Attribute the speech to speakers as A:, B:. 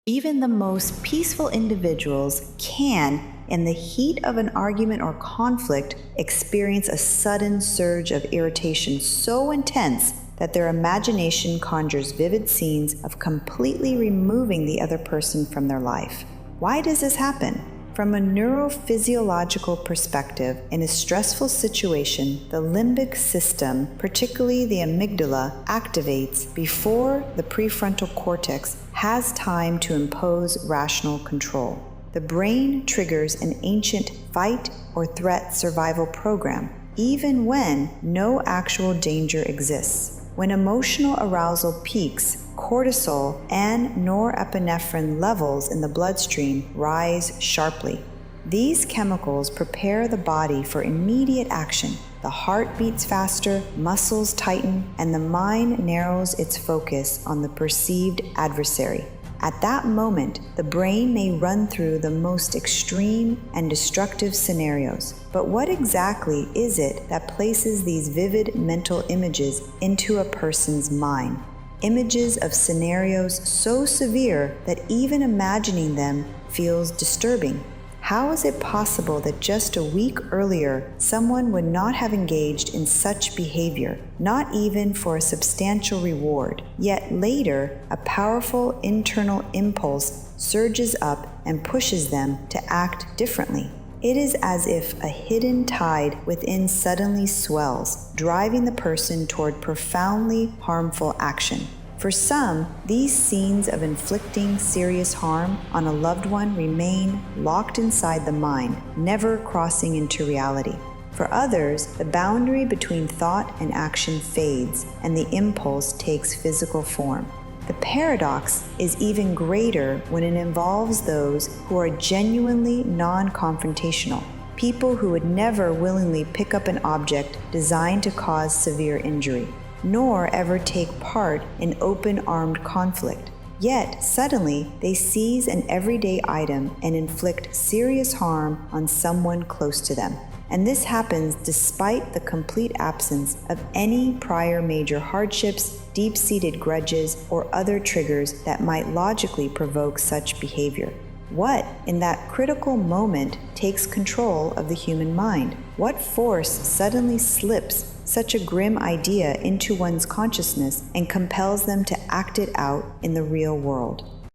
A: Even the most peaceful individuals can, in the heat of an argument or conflict, experience a sudden surge of irritation so intense that their imagination conjures vivid scenes of completely removing the other person from their life. Why does this happen? From a neurophysiological perspective, in a stressful situation, the limbic system, particularly the amygdala, activates before the prefrontal cortex has time to impose rational control. The brain triggers an ancient fight or threat survival program, even when no actual danger exists. When emotional arousal peaks, cortisol and norepinephrine levels in the bloodstream rise sharply. These chemicals prepare the body for immediate action. The heart beats faster, muscles tighten, and the mind narrows its focus on the perceived adversary. At that moment, the brain may run through the most extreme and destructive scenarios. But what exactly is it that places these vivid mental images into a person's mind? Images of scenarios so severe that even imagining them feels disturbing. How is it possible that just a week earlier, someone would not have engaged in such behavior, not even for a substantial reward, yet later a powerful internal impulse surges up and pushes them to act differently? It is as if a hidden tide within suddenly swells, driving the person toward profoundly harmful action. For some, these scenes of inflicting serious harm on a loved one remain locked inside the mind, never crossing into reality. For others, the boundary between thought and action fades, and the impulse takes physical form. The paradox is even greater when it involves those who are genuinely non-confrontational, people who would never willingly pick up an object designed to cause severe injury, nor ever take part in open-armed conflict. Yet, suddenly, they seize an everyday item and inflict serious harm on someone close to them. And this happens despite the complete absence of any prior major hardships, deep-seated grudges, or other triggers that might logically provoke such behavior. What, in that critical moment, takes control of the human mind? What force suddenly slips such a grim idea into one's consciousness and compels them to act it out in the real world?